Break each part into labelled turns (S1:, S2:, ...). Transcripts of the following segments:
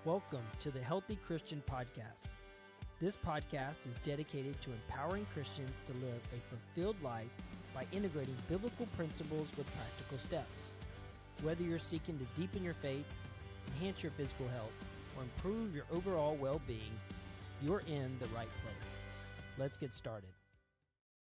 S1: Welcome to the Healthy Christian Podcast. This podcast is dedicated to empowering Christians to live a fulfilled life by integrating biblical principles with practical steps. Whether you're seeking to deepen your faith, enhance your physical health, or improve your overall well-being, you're in the right place. Let's get started.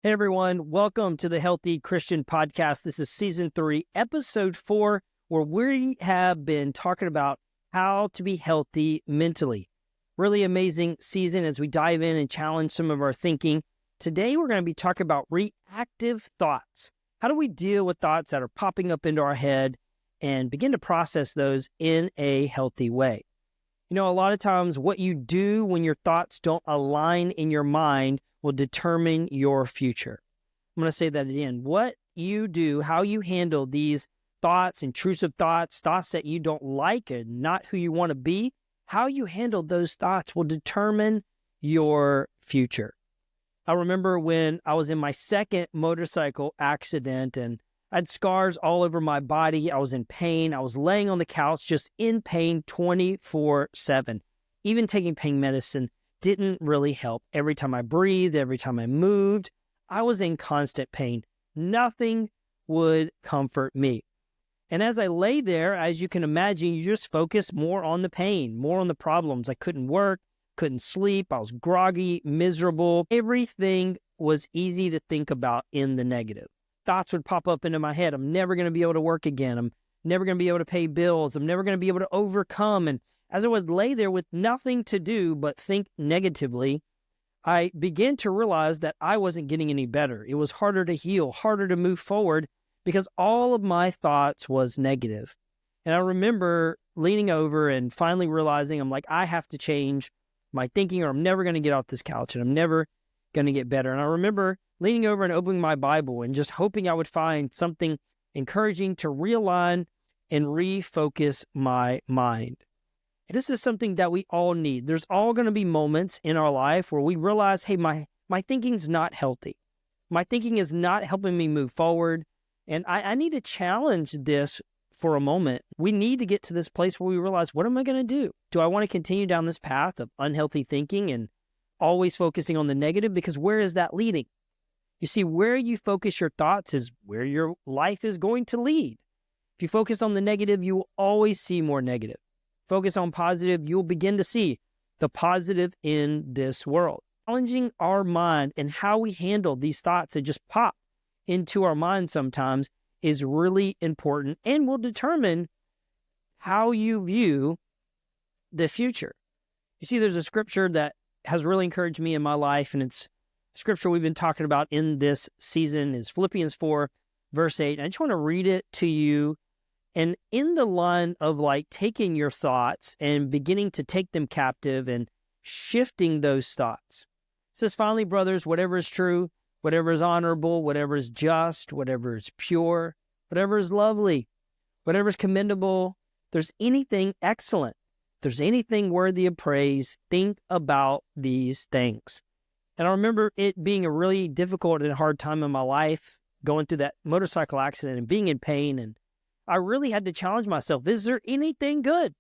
S1: Hey everyone, welcome to the Healthy Christian Podcast. This is Season 3, Episode 4, where we have been talking about how to be healthy mentally. Really amazing season as we dive in and challenge some of our thinking. Today we're going to be talking about reactive thoughts. How do we deal with thoughts that are popping up into our head and begin to process those in a healthy way? You know, a lot of times what you do when your thoughts don't align in your mind will determine your future. I'm going to say that again. What you do, how you handle these thoughts, intrusive thoughts, thoughts that you don't like and not who you want to be, how you handle those thoughts will determine your future. I remember when I was in my second motorcycle accident and I had scars all over my body. I was in pain. I was laying on the couch just in pain 24/7. Even taking pain medicine didn't really help. Every time I breathed, every time I moved, I was in constant pain. Nothing would comfort me. And as I lay there, as you can imagine, you just focus more on the pain, more on the problems. I couldn't work, couldn't sleep. I was groggy, miserable. Everything was easy to think about in the negative. Thoughts would pop up into my head. I'm never going to be able to work again. I'm never going to be able to pay bills. I'm never going to be able to overcome. And as I would lay there with nothing to do but think negatively, I began to realize that I wasn't getting any better. It was harder to heal, harder to move forward, because all of my thoughts was negative. And I remember leaning over and finally realizing, I'm like, I have to change my thinking or I'm never going to get off this couch and I'm never going to get better. And I remember leaning over and opening my Bible and just hoping I would find something encouraging to realign and refocus my mind. And this is something that we all need. There's all going to be moments in our life where we realize, hey, my thinking's not healthy. My thinking is not helping me move forward. And I need to challenge this for a moment. We need to get to this place where we realize, what am I going to do? Do I want to continue down this path of unhealthy thinking and always focusing on the negative? Because where is that leading? You see, where you focus your thoughts is where your life is going to lead. If you focus on the negative, you will always see more negative. Focus on positive, you'll begin to see the positive in this world. Challenging our mind and how we handle these thoughts that just pop into our mind sometimes is really important and will determine how you view the future. You see, there's a scripture that has really encouraged me in my life, and it's scripture we've been talking about in this season is Philippians 4, verse 8. I just want to read it to you. And in the line of like taking your thoughts and beginning to take them captive and shifting those thoughts. It says, finally, brothers, whatever is true, whatever is honorable, whatever is just, whatever is pure, whatever is lovely, whatever is commendable, if there's anything excellent, if there's anything worthy of praise, think about these things. And I remember it being a really difficult and hard time in my life, going through that motorcycle accident and being in pain. And I really had to challenge myself. Is there anything good?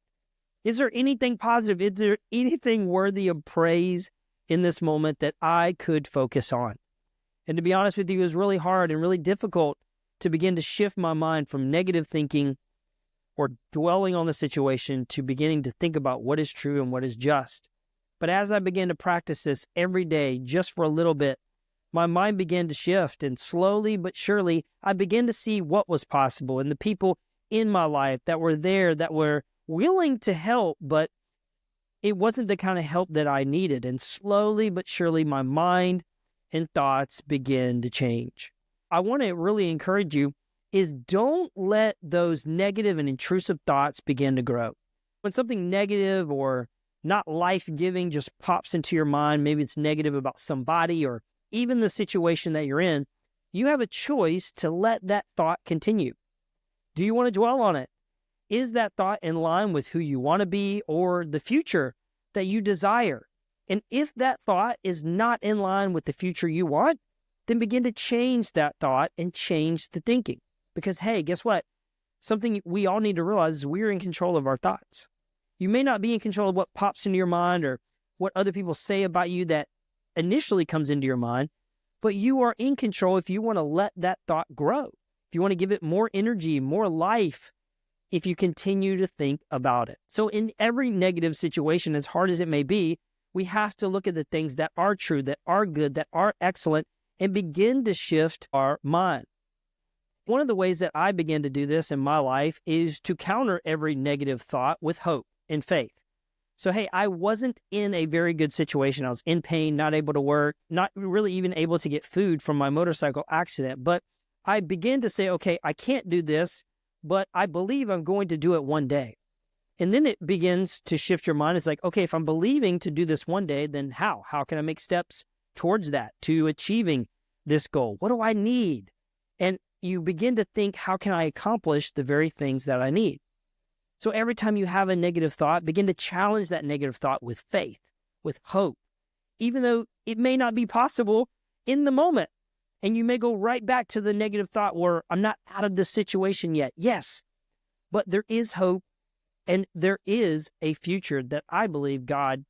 S1: Is there anything positive? Is there anything worthy of praise in this moment that I could focus on? And to be honest with you, it was really hard and really difficult to begin to shift my mind from negative thinking or dwelling on the situation to beginning to think about what is true and what is just. But as I began to practice this every day, just for a little bit, my mind began to shift, and slowly but surely, I began to see what was possible and the people in my life that were there, that were willing to help, but it wasn't the kind of help that I needed. And slowly but surely, my mind and thoughts begin to change. I want to really encourage you is don't let those negative and intrusive thoughts begin to grow. When something negative or not life-giving just pops into your mind, maybe it's negative about somebody or even the situation that you're in, you have a choice to let that thought continue. Do you want to dwell on it? Is that thought in line with who you want to be or the future that you desire? And if that thought is not in line with the future you want, then begin to change that thought and change the thinking. Because, hey, guess what? Something we all need to realize is we're in control of our thoughts. You may not be in control of what pops into your mind or what other people say about you that initially comes into your mind, but you are in control if you want to let that thought grow. If you want to give it more energy, more life, if you continue to think about it. So in every negative situation, as hard as it may be, we have to look at the things that are true, that are good, that are excellent, and begin to shift our mind. One of the ways that I begin to do this in my life is to counter every negative thought with hope and faith. So, hey, I wasn't in a very good situation. I was in pain, not able to work, not really even able to get food from my motorcycle accident. But I began to say, okay, I can't do this, but I believe I'm going to do it one day. And then it begins to shift your mind. It's like, okay, if I'm believing to do this one day, then how? How can I make steps towards that, to achieving this goal? What do I need? And you begin to think, how can I accomplish the very things that I need? So every time you have a negative thought, begin to challenge that negative thought with faith, with hope, even though it may not be possible in the moment. And you may go right back to the negative thought where I'm not out of this situation yet. Yes, but there is hope and there is a future that I believe God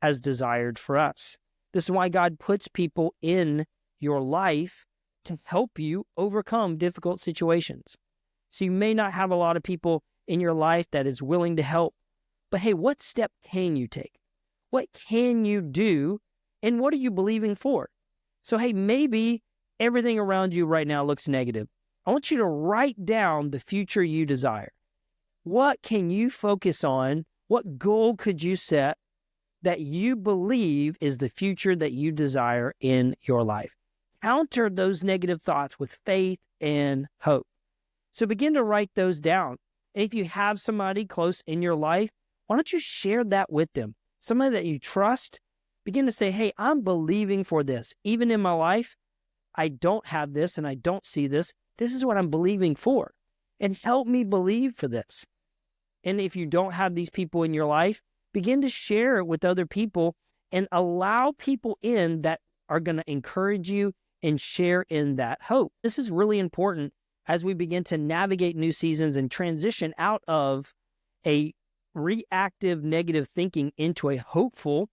S1: has desired for us. This is why God puts people in your life to help you overcome difficult situations. So you may not have a lot of people in your life that is willing to help, but hey, what step can you take? What can you do? And what are you believing for? So hey, maybe everything around you right now looks negative. I want you to write down the future you desire. What can you focus on? What goal could you set that you believe is the future that you desire in your life? Counter those negative thoughts with faith and hope. So begin to write those down. And if you have somebody close in your life, why don't you share that with them? Somebody that you trust, begin to say, hey, I'm believing for this. Even in my life, I don't have this and I don't see this. This is what I'm believing for. And help me believe for this. And if you don't have these people in your life, begin to share it with other people and allow people in that are going to encourage you and share in that hope. This is really important as we begin to navigate new seasons and transition out of a reactive negative thinking into a hopeful,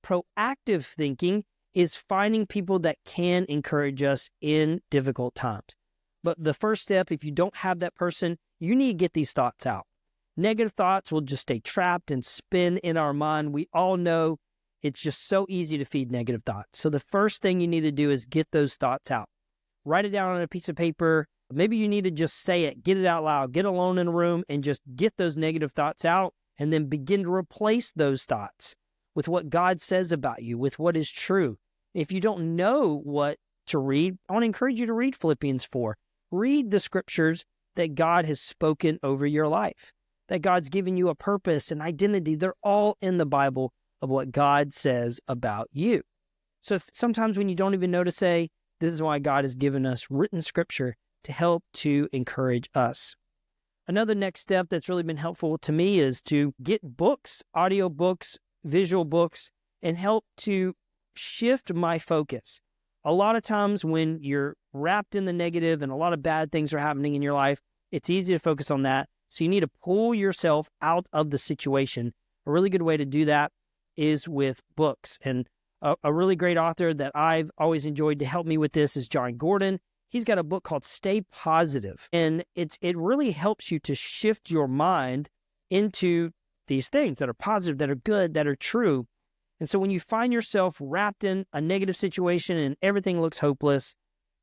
S1: proactive thinking is finding people that can encourage us in difficult times. But the first step, if you don't have that person, you need to get these thoughts out. Negative thoughts will just stay trapped and spin in our mind. We all know it's just so easy to feed negative thoughts. So the first thing you need to do is get those thoughts out. Write it down on a piece of paper. Maybe you need to just say it, get it out loud, get alone in a room and just get those negative thoughts out and then begin to replace those thoughts with what God says about you, with what is true. If you don't know what to read, I want to encourage you to read Philippians 4. Read the scriptures that God has spoken over your life, that God's given you a purpose and identity. They're all in the Bible of what God says about you. So sometimes when you don't even know to say, this is why God has given us written scripture to help to encourage us. Another next step that's really been helpful to me is to get books, audio books, visual books, and help to shift my focus. A lot of times when you're wrapped in the negative and a lot of bad things are happening in your life, it's easy to focus on that. So you need to pull yourself out of the situation. A really good way to do that is with books. And a really great author that I've always enjoyed to help me with this is John Gordon. He's got a book called Stay Positive, and it really helps you to shift your mind into these things that are positive, that are good, that are true. And so when you find yourself wrapped in a negative situation and everything looks hopeless,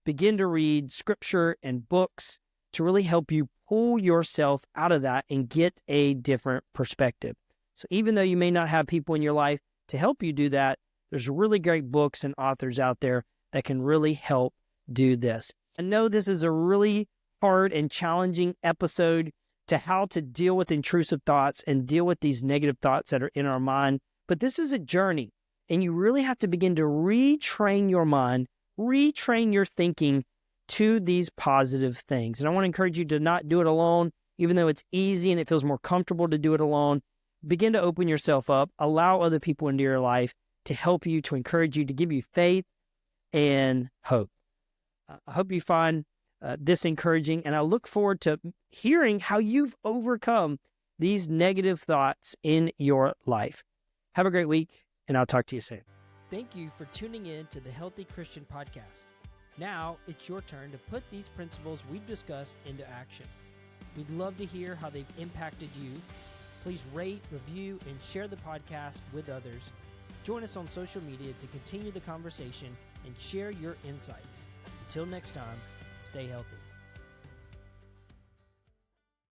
S1: begin to read scripture and books to really help you pull yourself out of that and get a different perspective. So even though you may not have people in your life to help you do that, there's really great books and authors out there that can really help do this. I know this is a really hard and challenging episode to how to deal with intrusive thoughts and deal with these negative thoughts that are in our mind, but this is a journey, and you really have to begin to retrain your mind, retrain your thinking to these positive things. And I want to encourage you to not do it alone, even though it's easy and it feels more comfortable to do it alone. Begin to open yourself up, allow other people into your life to help you, to encourage you, to give you faith and hope. I hope you find this encouraging, and I look forward to hearing how you've overcome these negative thoughts in your life. Have a great week, and I'll talk to you soon. Thank you for tuning in to the Healthy Christian Podcast. Now it's your turn to put these principles we've discussed into action. We'd love to hear how they've impacted you. Please rate, review, and share the podcast with others. Join us on social media to continue the conversation and share your insights. Until next time, stay healthy.